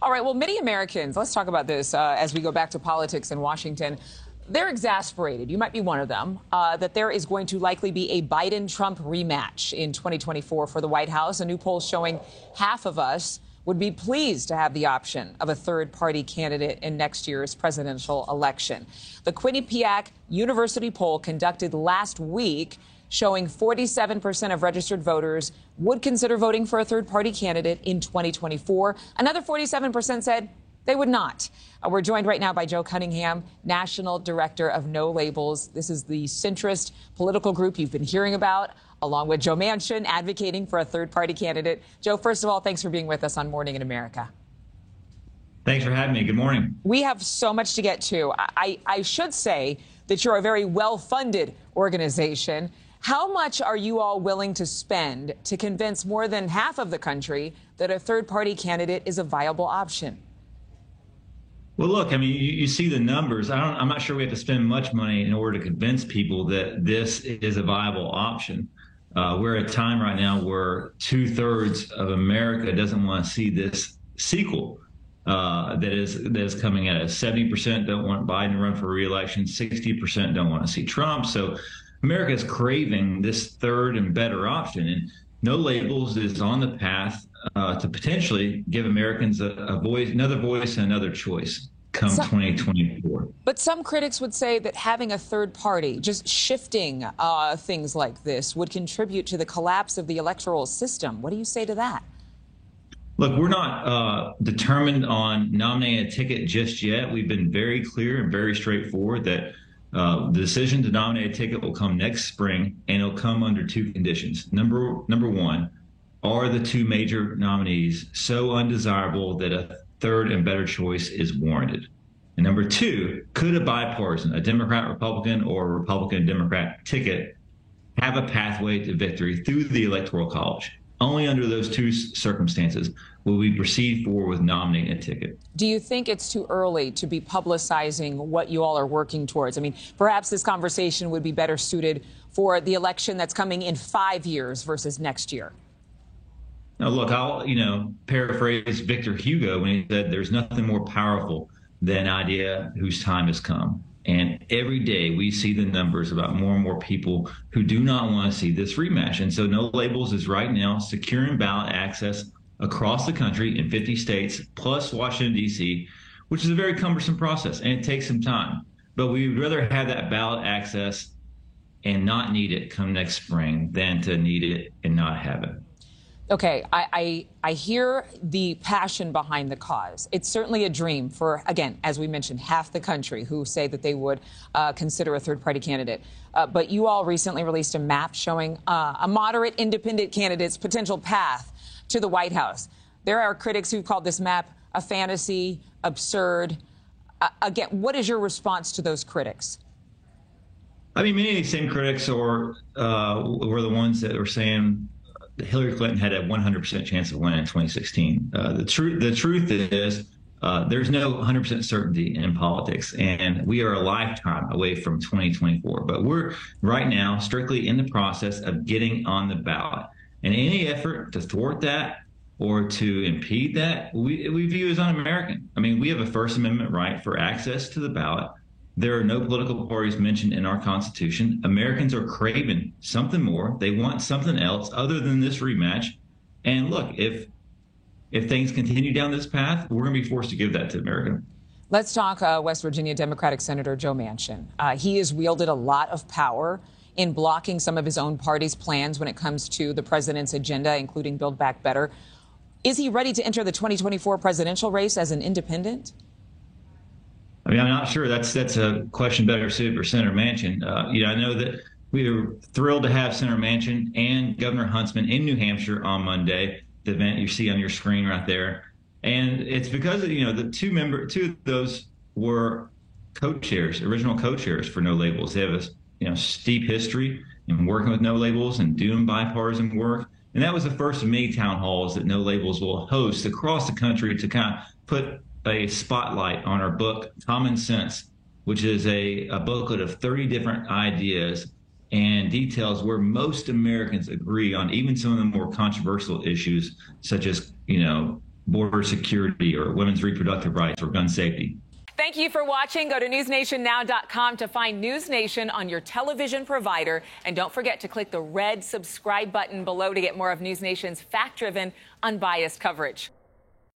All right, well, many Americans, let's talk about this as we go back to politics in Washington. They're exasperated, you might be one of them, that there is going to likely be a Biden-Trump rematch in 2024 for the White House. A new poll showing half of us would be pleased to have the option of a third-party candidate in next year's presidential election. The Quinnipiac University poll conducted last week showing 47% of registered voters would consider voting for a third-party candidate in 2024. Another 47% said they would not. We're joined right now by Joe Cunningham, National Director of No Labels. This is the centrist political group you've been hearing about, along with Joe Manchin, advocating for a third-party candidate. Joe, first of all, thanks for being with us on Morning in America. Thanks for having me. Good morning. We have so much to get to. I should say that you're a very well-funded organization. How much are you all willing to spend to convince more than half of the country that a third-party candidate is a viable option? Well, look, I mean, you see the numbers. I'm not sure we have to spend much money in order to convince people that this is a viable option. We're at a time right now where 2/3 of America doesn't want to see this sequel that is coming at us. 70% don't want Biden to run for re-election. 60% don't want to see Trump. So America is craving this third and better option. And No Labels is on the path to potentially give Americans a voice, another voice, and another choice come 2024. But some critics would say that having a third party, just shifting things like this, would contribute to the collapse of the electoral system. What do you say to that? Look, we're not determined on nominating a ticket just yet. We've been very clear and very straightforward that the decision to nominate a ticket will come next spring, and it'll come under two conditions. Number one, are the two major nominees so undesirable that a third and better choice is warranted? And number two, could a bipartisan, a Democrat-Republican or a Republican-Democrat ticket have a pathway to victory through the Electoral College? Only under those two circumstances will we proceed forward with nominating a ticket. Do you think it's too early to be publicizing what you all are working towards? I mean, perhaps this conversation would be better suited for the election that's coming in 5 years versus next year. Now, look, I'll, paraphrase Victor Hugo when he said, there's nothing more powerful than an idea whose time has come. And every day we see the numbers about more and more people who do not want to see this rematch. And so No Labels is right now securing ballot access across the country in 50 states, plus Washington, D.C., which is a very cumbersome process, and it takes some time. But we would rather have that ballot access and not need it come next spring than to need it and not have it. Okay, I hear the passion behind the cause. It's certainly a dream for, again, as we mentioned, half the country who say that they would consider a third-party candidate. But you all recently released a map showing a moderate independent candidate's potential path to the White House. There are critics who called this map a fantasy, absurd. Again, what is your response to those critics? I mean, many of these same critics were the ones that were saying Hillary Clinton had a 100% chance of winning in 2016. The truth is there's no 100% certainty in politics, and we are a lifetime away from 2024. But we're right now strictly in the process of getting on the ballot. And any effort to thwart that or to impede that, we view as un-American. I mean, we have a First Amendment right for access to the ballot. There are no political parties mentioned in our Constitution. Americans are craving something more. They want something else other than this rematch. And look, if things continue down this path, we're going to be forced to give that to America. Let's talk West Virginia Democratic Senator Joe Manchin. He has wielded a lot of power in blocking some of his own party's plans when it comes to the president's agenda, including Build Back Better. Is he ready to enter the 2024 presidential race as an independent? I mean, I'm not sure. That's a question better suited for Senator Manchin. I know that we were thrilled to have Senator Manchin and Governor Huntsman in New Hampshire on Monday, the event you see on your screen right there. And it's because, the two of those were co-chairs, original co-chairs for No Labels. They have a steep history in working with No Labels and doing bipartisan work. And that was the first of many town halls that No Labels will host across the country to kind of put a spotlight on our book, Common Sense, which is a booklet of 30 different ideas and details where most Americans agree on even some of the more controversial issues, such as, border security or women's reproductive rights or gun safety. Thank you for watching. Go to newsnationnow.com to find News Nation on your television provider. And don't forget to click the red subscribe button below to get more of News Nation's fact-driven, unbiased coverage.